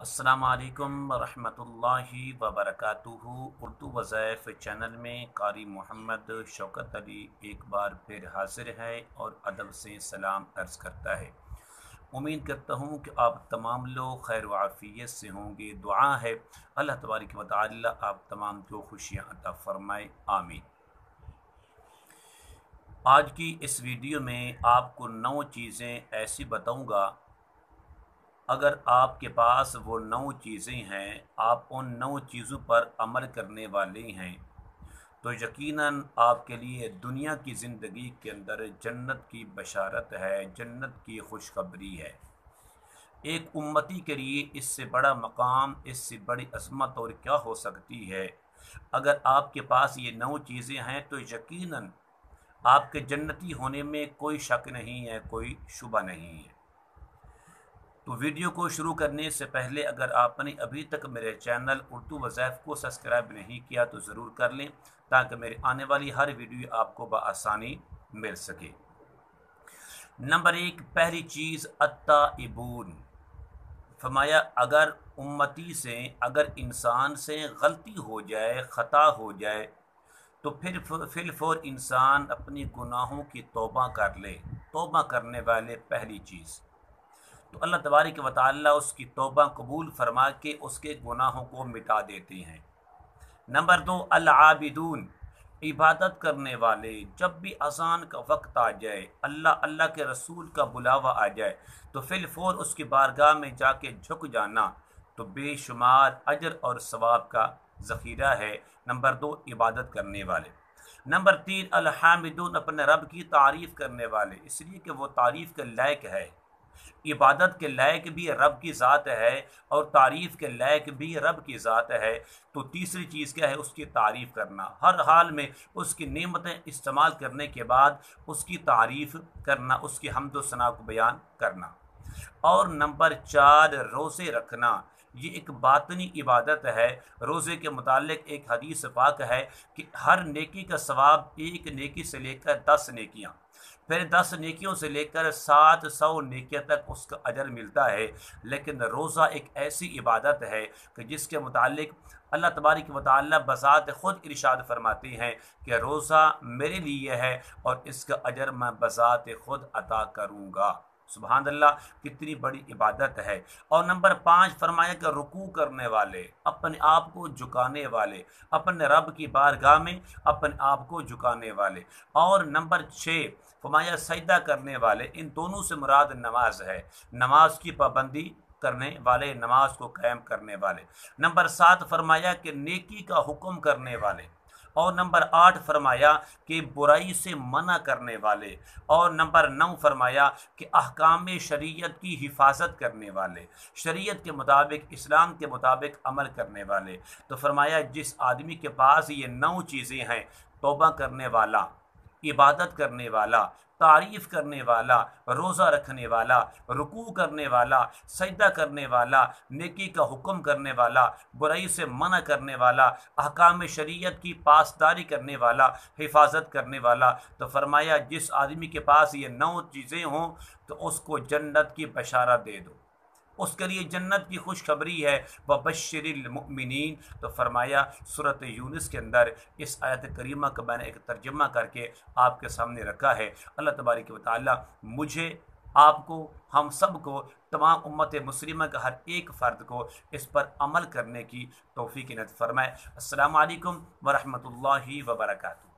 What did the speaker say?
अस्सलामु अलैकुम वरहमतुल्लाहि वबरकातुहू। उर्दू वज़ाइफ चैनल में कारी मोहम्मद शौकत अली एक बार फिर हाजिर है और अदब से सलाम अर्ज़ करता है। उम्मीद करता हूँ कि आप तमाम लोग खैर व आफ़ियत से होंगे। दुआ है अल्लाह तबारक व तआला आप तमाम को खुशियाँ अता फ़रमाए, आमीन। आज की इस वीडियो में आपको 9 चीज़ें ऐसी बताऊँगा, अगर आपके पास वो 9 चीज़ें हैं, आप उन 9 चीज़ों पर अमल करने वाले हैं, तो यकीनन आपके लिए दुनिया की ज़िंदगी के अंदर जन्नत की बशारत है, जन्नत की खुशखबरी है। एक उम्मती के लिए इससे बड़ा मकाम, इससे बड़ी अज़मत और क्या हो सकती है। अगर आपके पास ये 9 चीज़ें हैं तो यकीनन आपके जन्नती होने में कोई शक नहीं है, कोई शुबा नहीं है। तो वीडियो को शुरू करने से पहले अगर आपने अभी तक मेरे चैनल उर्दू वज़ाइफ को सब्सक्राइब नहीं किया तो ज़रूर कर लें, ताकि मेरे आने वाली हर वीडियो आपको बआसानी मिल सके। नंबर 1, पहली चीज़ अत्ताइबून। फरमाया अगर उम्मती से, अगर इंसान से गलती हो जाए, ख़ता हो जाए, तो फिर फिलफौर इंसान अपनी गुनाहों की तौबा कर ले। तौबा करने वाले पहली चीज़ तो अल्लाह तबारक व तआला उसकी तौबा कबूल फरमा के उसके गुनाहों को मिटा देते हैं। नंबर 2, अल-आबिदून, इबादत करने वाले। जब भी अज़ान का वक्त आ जाए, अल्लाह अल्लाह के रसूल का बुलावा आ जाए, तो फिलफौर उसकी बारगाह में जाके झुक जाना तो बेशुमार अजर और सवाब का ज़ख़ीरा है। नंबर 2, इबादत करने वाले। नंबर 3, अल-हामिदून, अपने रब की तारीफ़ करने वाले, इसलिए कि वो तारीफ़ के लायक है। इबादत के लायक भी रब की ज़ात है और तारीफ़ के लायक भी रब की ज़ात है। तो तीसरी चीज़ क्या है? उसकी तारीफ़ करना, हर हाल में उसकी नेमतें इस्तेमाल करने के बाद उसकी तारीफ़ करना, उसकी हम्द व सना को बयान करना। और नंबर 4, रोज़े रखना। ये एक बातनी इबादत है। रोज़े के मुतालिक एक हदीस पाक है कि हर नेकी का सवाब, एक नेकी से लेकर 10 नेकियाँ, फिर 10 नेकियों से लेकर 700 नेकियों तक उसका अजर मिलता है। लेकिन रोज़ा एक ऐसी इबादत है कि जिसके मुतालिक अल्लाह तबारक व तआला बज़ात ख़ुद इरशाद फरमाते हैं कि रोज़ा मेरे लिए है और इसका अजर मैं बज़ात ख़ुद अता करूँगा। सुभान अल्लाह, कितनी बड़ी इबादत है। और नंबर 5 फरमाया कि रुकू करने वाले, अपने आप को झुकाने वाले, अपने रब की बारगाह में अपने आप को झुकाने वाले। और नंबर 6 फरमाया सजदा करने वाले। इन दोनों से मुराद नमाज है, नमाज की पाबंदी करने वाले, नमाज को कायम करने वाले। नंबर 7 फरमाया कि नेकी का हुक्म करने वाले। और नंबर 8 फरमाया कि बुराई से मना करने वाले। और नंबर 9 फरमाया कि अहकाम शरीयत की हिफाजत करने वाले, शरीयत के मुताबिक, इस्लाम के मुताबिक अमल करने वाले। तो फरमाया जिस आदमी के पास ये 9 चीज़ें हैं, तौबा करने वाला, इबादत करने वाला, तारीफ़ करने वाला, रोज़ा रखने वाला, रुकू करने वाला, सजदा करने वाला, नेकी का हुक्म करने वाला, बुराई से मना करने वाला, अहकाम शरीयत की पासदारी करने वाला, हिफाजत करने वाला, तो फरमाया जिस आदमी के पास ये 9 चीज़ें हों तो उसको जन्नत की बशारत दे दो, उसके लिए जन्नत की खुशखबरी है। वबश्शिरिल मुमिनीन। तो फरमाया सूरत यूनुस के अंदर इस आयत करीमा का मैंने एक तर्जुमा करके आपके सामने रखा है। अल्लाह तबारक व तआला मुझे, आपको, हम सब को, तमाम उम्मत मुस्लिमा का हर एक फ़र्द को इस पर अमल करने की तौफीक इनायत फरमाए। अस्सलामु अलैकुम वरहमतुल्लाहि वबरकातुहू।